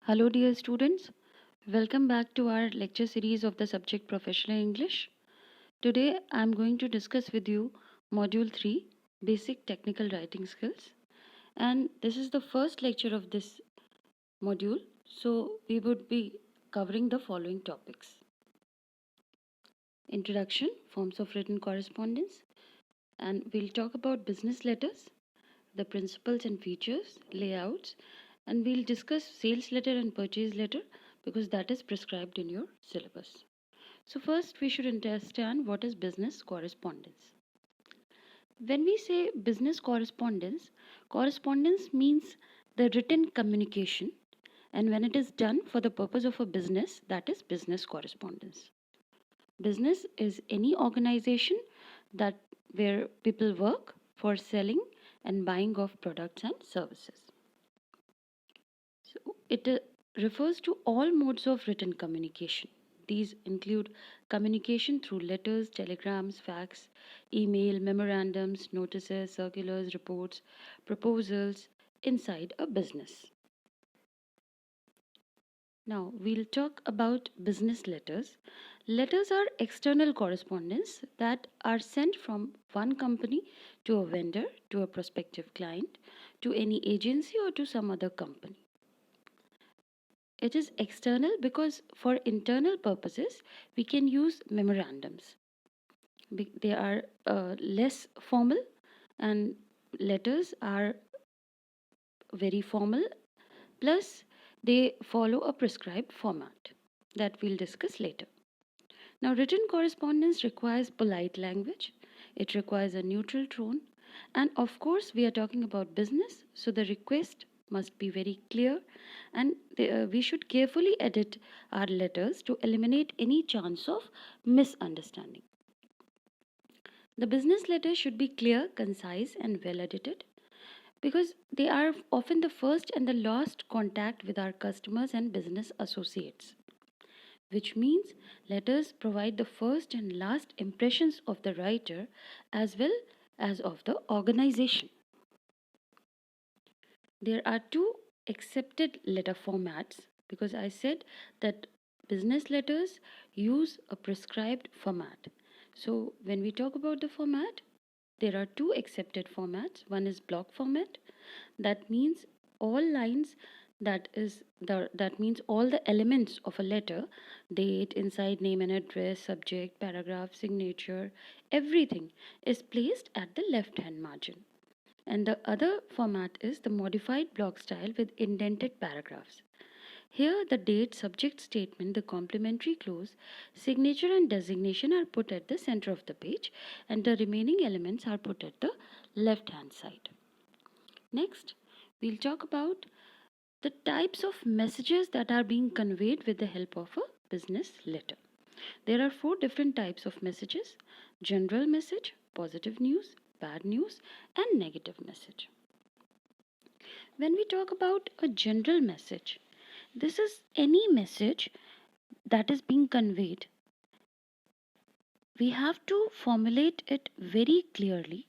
Hello, dear students. Welcome back to our lecture series of the subject Professional English. Today, I am going to discuss with you Module 3 Basic Technical Writing Skills. And this is the first lecture of this module, so we would be covering the following topics: Introduction, Forms of Written Correspondence, and we'll talk about business letters, the principles and features, layouts, and we'll discuss sales letter and purchase letter because that is prescribed in your syllabus. So, first, we should understand what is business correspondence. When we say business correspondence, correspondence means the written communication, and when it is done for the purpose of a business, that is business correspondence. Business is any organization that where people work for selling and buying of products and services. So it refers to all modes of written communication. These include communication through letters, telegrams, fax, email, memorandums, notices, circulars, reports, proposals inside a business. Now, we'll talk about business letters. Letters are external correspondence that are sent from one company to a vendor, to a prospective client, to any agency, or to some other company. It is external because for internal purposes, we can use memorandums. They are less formal, and letters are very formal, plus they follow a prescribed format that we'll discuss later. Now, written correspondence requires polite language, it requires a neutral tone, and of course, we are talking about business, so the request must be very clear, and we should carefully edit our letters to eliminate any chance of misunderstanding. The business letter should be clear, concise, and well edited because they are often the first and the last contact with our customers and business associates, which means letters provide the first and last impressions of the writer as well as of the organization. There are two accepted letter formats because I said that business letters use a prescribed format. So, when we talk about the format, there are two accepted formats. One is block format, that means all lines that means all the elements of a letter, date, inside, name and address, subject, paragraph, signature, everything is placed at the left hand margin. And the other format is the modified block style with indented paragraphs. Here, the date, subject statement, the complementary clause, signature, and designation are put at the center of the page, and the remaining elements are put at the left hand side. Next, we'll talk about the types of messages that are being conveyed with the help of a business letter. There are four different types of messages: general message, positive news, bad news, and negative message. When we talk about a general message, this is any message that is being conveyed. We have to formulate it very clearly,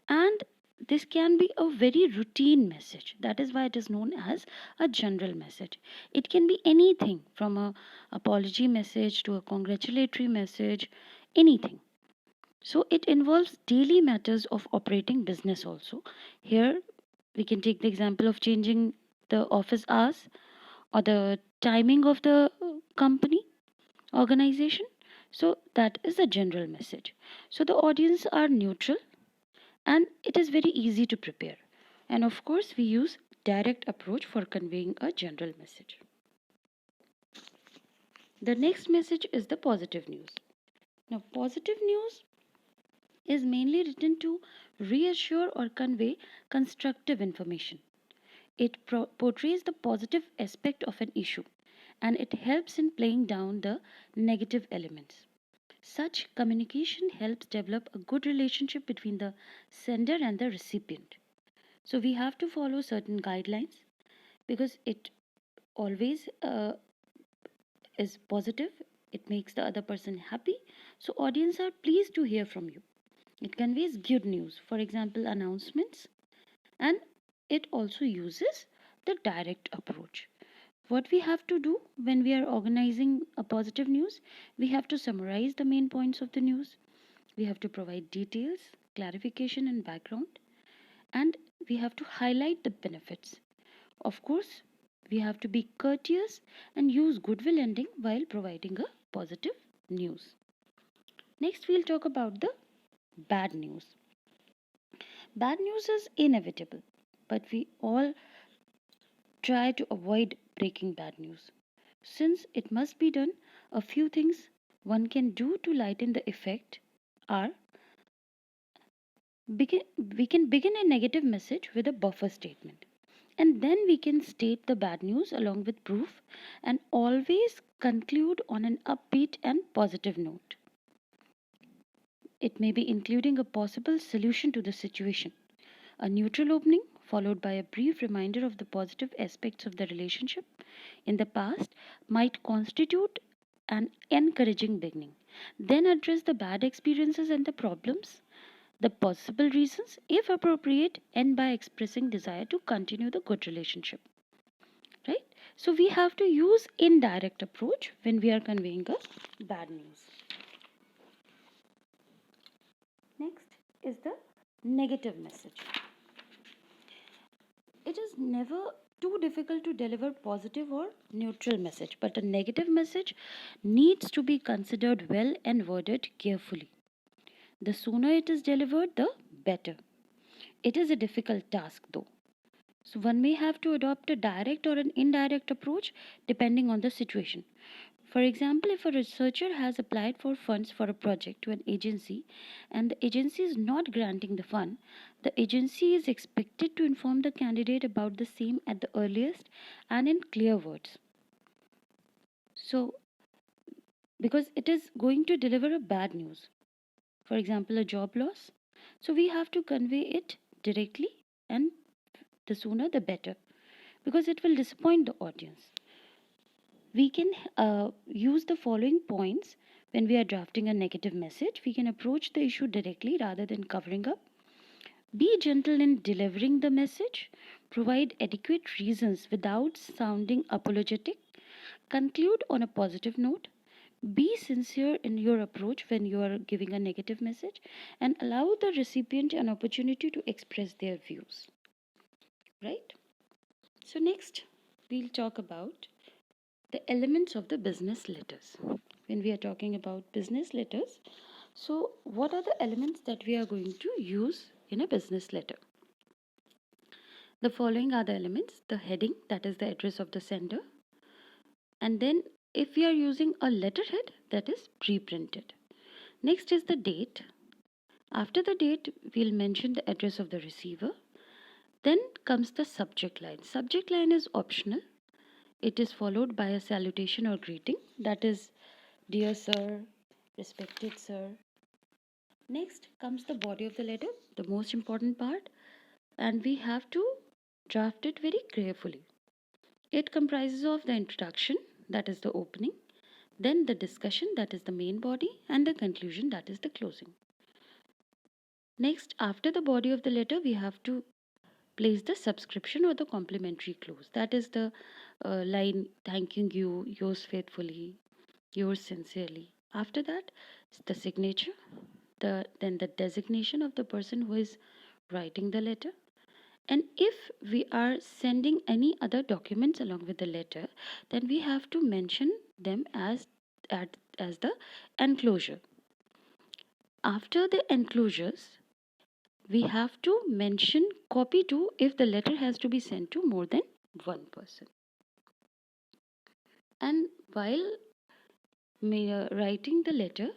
and this can be a very routine message. That is why it is known as a general message. It can be anything from a apology message to a congratulatory message, anything. So it involves daily matters of operating business also. Here we can take the example of changing the office hours or the timing of the company organization. So that is a general message. So the audience are neutral and it is very easy to prepare. And of course, we use direct approach for conveying a general message. The next message is the positive news. Now, positive news is mainly written to reassure or convey constructive information. It portrays the positive aspect of an issue and it helps in playing down the negative elements. Such communication helps develop a good relationship between the sender and the recipient. So we have to follow certain guidelines because it always is positive. It makes the other person happy. So audience are pleased to hear from you. It conveys good news, for example, announcements, and it also uses the direct approach. What we have to do when we are organizing a positive news, we have to summarize the main points of the news. We have to provide details, clarification, and background, and we have to highlight the benefits. Of course, we have to be courteous and use goodwill ending while providing a positive news. Next, we'll talk about the bad news. Bad news is inevitable, but we all try to avoid breaking bad news. Since it must be done, a few things one can do to lighten the effect are begin, we can begin a negative message with a buffer statement. And then we can state the bad news along with proof and always conclude on an upbeat and positive note. It may be including a possible solution to the situation, a neutral opening followed by a brief reminder of the positive aspects of the relationship in the past might constitute an encouraging beginning. Then address the bad experiences and the problems, the possible reasons, if appropriate, and by expressing desire to continue the good relationship. Right? So we have to use indirect approach when we are conveying a bad news. Next is the negative message. It is never too difficult to deliver positive or neutral message, but a negative message needs to be considered well and worded carefully. The sooner it is delivered, the better. It is a difficult task though. So one may have to adopt a direct or an indirect approach depending on the situation. For example, if a researcher has applied for funds for a project to an agency and the agency is not granting the fund, the agency is expected to inform the candidate about the same at the earliest and in clear words. So, because it is going to deliver a bad news, for example, a job loss, so we have to convey it directly, and the sooner the better, because it will disappoint the audience. We can use the following points when we are drafting a negative message. We can approach the issue directly rather than covering up. Be gentle in delivering the message. Provide adequate reasons without sounding apologetic. Conclude on a positive note. Be sincere in your approach when you are giving a negative message and allow the recipient an opportunity to express their views. Right? So, next, we'll talk about the elements of the business letters. When we are talking about business letters, so what are the elements that we are going to use in a business letter? The following are the elements: the heading, that is the address of the sender, and then if we are using a letterhead, that is pre-printed. Next is the date. After the date, we'll mention the address of the receiver. Then comes the subject line. Subject line is optional. It is followed by a salutation or greeting, that is, dear sir, respected sir. Next comes the body of the letter, the most important part, and we have to draft it very carefully. It comprises of the introduction, that is the opening, then the discussion, that is the main body, and the conclusion, that is the closing. Next, after the body of the letter, we have to place the subscription or the complimentary clause, that is the line thanking you, yours faithfully, yours sincerely. After that, the signature, then the designation of the person who is writing the letter. And if we are sending any other documents along with the letter, then we have to mention them as the enclosure. After the enclosures, we have to mention copy to if the letter has to be sent to more than one person. And while writing the letter,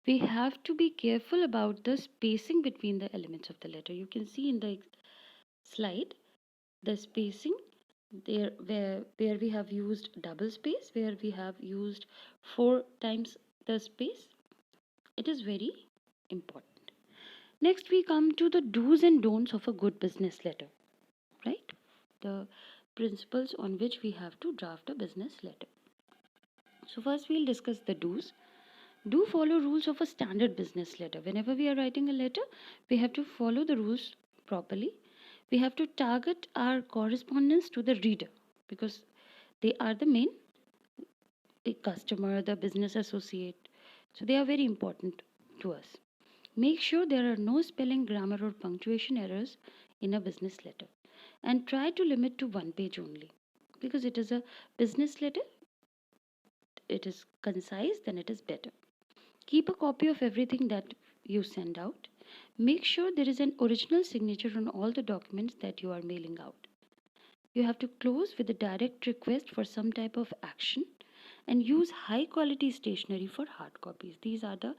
we have to be careful about the spacing between the elements of the letter. You can see in the slide the spacing there where we have used double space, where we have used 4 times the space. It is very important. Next, we come to the do's and don'ts of a good business letter, right? The principles on which we have to draft a business letter. So first we'll discuss the do's. Do follow rules of a standard business letter. Whenever we are writing a letter, we have to follow the rules properly. We have to target our correspondence to the reader, because They are the main customer, the business associate. So they are very important to us. Make sure there are no spelling, grammar, or punctuation errors in a business letter. And try to limit to one page only. Because it is a business letter, it is concise, then it is better. Keep a copy of everything that you send out. Make sure there is an original signature on all the documents that you are mailing out. You have to close with a direct request for some type of action and use high quality stationery for hard copies. These are the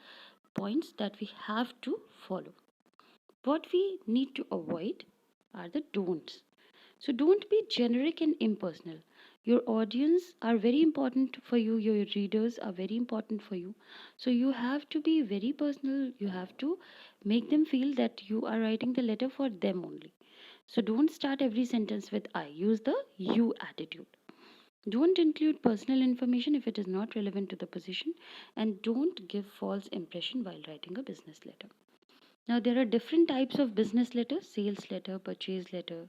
points that we have to follow. What we need to avoid are the don'ts. So don't be generic and impersonal. Your audience are very important for you, your readers are very important for you. So you have to be very personal. You have to make them feel that you are writing the letter for them only. So don't start every sentence with I. Use the you attitude. Don't include personal information if it is not relevant to the position, and don't give false impression while writing a business letter. Now there are different types of business letters: sales letter, purchase letter,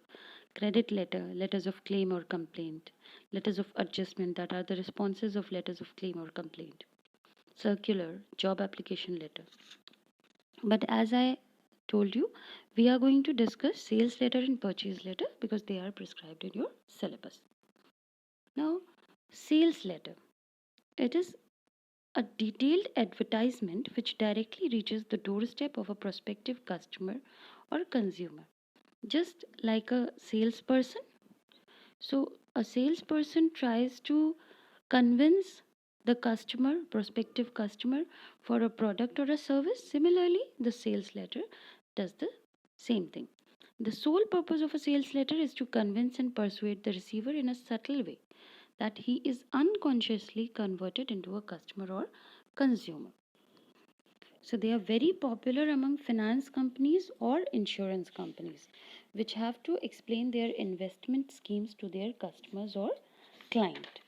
credit letter, letters of claim or complaint, letters of adjustment, that are the responses of letters of claim or complaint, circular, job application letter. But as I told you, we are going to discuss sales letter and purchase letter because they are prescribed in your syllabus. Now, sales letter. It is a detailed advertisement which directly reaches the doorstep of a prospective customer or consumer. Just like a salesperson. So, a salesperson tries to convince the customer, prospective customer, for a product or a service. Similarly, the sales letter does the same thing. The sole purpose of a sales letter is to convince and persuade the receiver in a subtle way that he is unconsciously converted into a customer or consumer. So they are very popular among finance companies or insurance companies, which have to explain their investment schemes to their customers or client.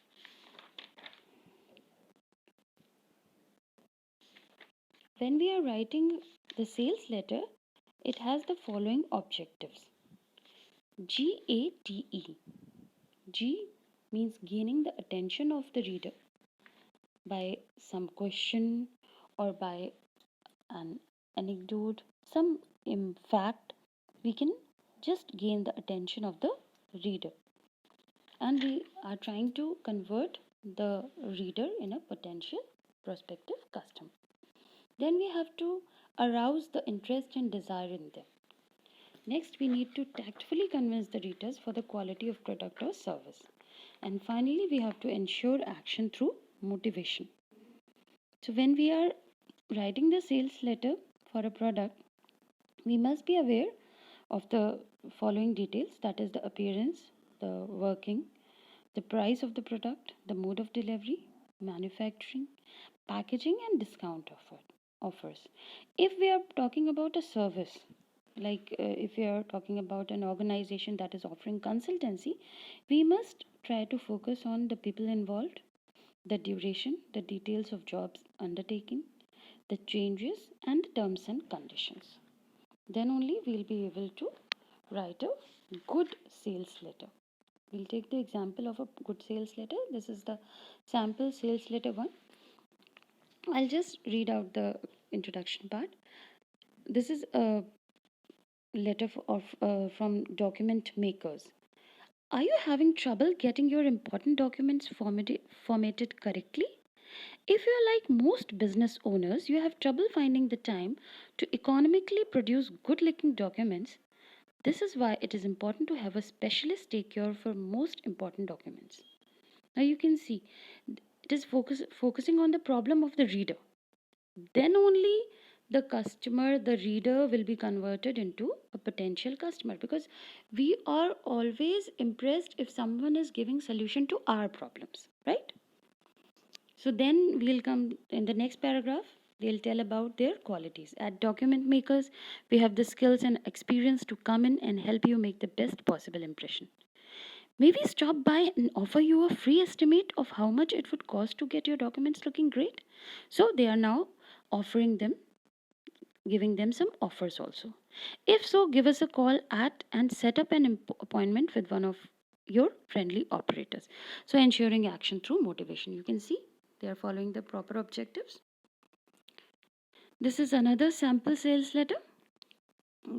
When we are writing the sales letter, it has the following objectives. GATE. G means gaining the attention of the reader by some question or by an anecdote, some in fact, we can just gain the attention of the reader. And we are trying to convert the reader in a potential prospective customer. Then we have to arouse the interest and desire in them. Next, we need to tactfully convince the readers for the quality of product or service. And finally, we have to ensure action through motivation. So, when we are writing the sales letter for a product, we must be aware of the following details, that is, the appearance, the working, the price of the product, the mode of delivery, manufacturing, packaging, and discount offers. If we are talking about a service, like if we are talking about an organization that is offering consultancy, we must try to focus on the people involved, the duration, the details of jobs undertaken, the changes, and the terms and conditions. Then only we'll be able to write a good sales letter. We'll take the example of a good sales letter. This is the sample sales letter one. I'll just read out the introduction part. This is a letter from document makers. Are you having trouble getting your important documents formatted correctly? If you are like most business owners, you have trouble finding the time to economically produce good looking documents. This is why it is important to have a specialist take care for most important documents. Now you can see it is focusing on the problem of the reader. Then only the customer, the reader will be converted into a potential customer, because we are always impressed if someone is giving solution to our problems, right? So then we'll come in the next paragraph. They'll tell about their qualities. At document makers, we have the skills and experience to come in and help you make the best possible impression. May we stop by and offer you a free estimate of how much it would cost to get your documents looking great? So they are now offering them, giving them some offers also. If so, give us a call at and set up an appointment with one of your friendly operators. So ensuring action through motivation. You can see they are following the proper objectives. This is another sample sales letter.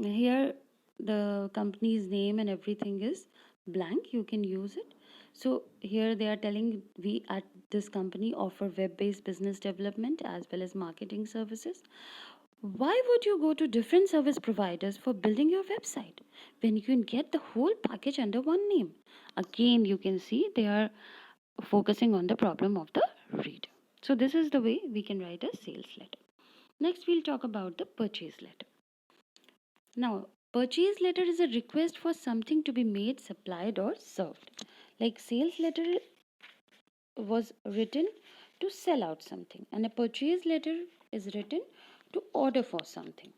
Here the company's name and everything is blank. You can use it. So here they are telling we at this company offer web-based business development as well as marketing services. Why would you go to different service providers for building your website when you can get the whole package under one name? Again, you can see they are focusing on the problem of the reader. So this is the way we can write a sales letter. Next, we'll talk about the purchase letter. Now, purchase letter is a request for something to be made, supplied, or served. Like sales letter was written to sell out something, and a purchase letter is written to order for something.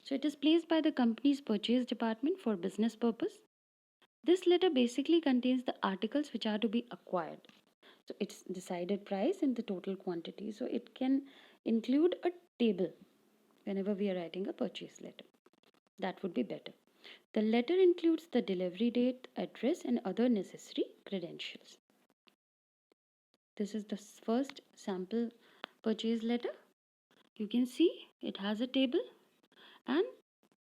So it is placed by the company's purchase department for business purpose. This letter basically contains the articles which are to be acquired. So it's decided price and the total quantity. So it can include a table whenever we are writing a purchase letter. That would be better. The letter includes the delivery date, address, and other necessary credentials. This is the first sample purchase letter. You can see it has a table and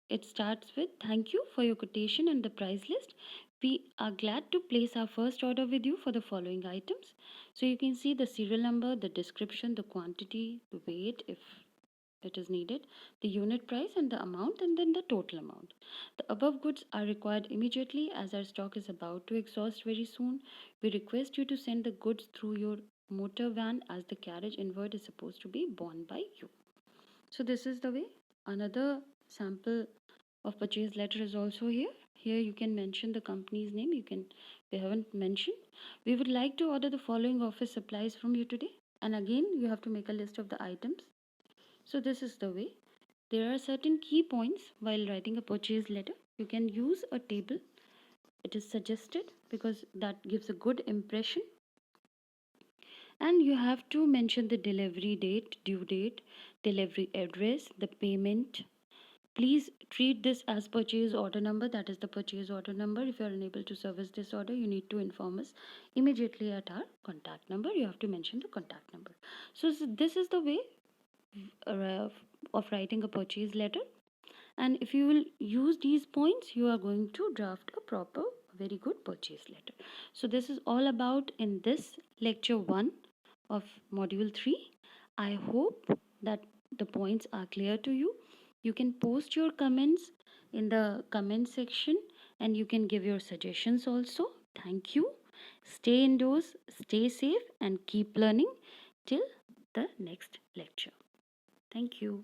it starts with thank you for your quotation and the price list. We are glad to place our first order with you for the following items. So you can see the serial number, the description, the quantity, the weight if it is needed, the unit price and the amount, and then the total amount. The above goods are required immediately as our stock is about to exhaust very soon. We request you to send the goods through your motor van as the carriage inward is supposed to be borne by you. So this is the way. Another sample of purchase letter is also here. Here you can mention the company's name. We haven't mentioned. We would like to order the following office supplies from you today. And again, you have to make a list of the items. So this is the way. There are certain key points while writing a purchase letter. You can use a table. It is suggested because that gives a good impression. And you have to mention the delivery date, due date, delivery address, the payment. Please treat this as purchase order number. That is the purchase order number. If you are unable to service this order, you need to inform us immediately at our contact number. You have to mention the contact number. So this is the way of writing a purchase letter. And if you will use these points, you are going to draft a proper, very good purchase letter. So this is all about in this lecture 1 of module 3. I hope that the points are clear to you. You can post your comments in the comment section and you can give your suggestions also. Thank you. Stay indoors, stay safe, and keep learning till the next lecture. Thank you.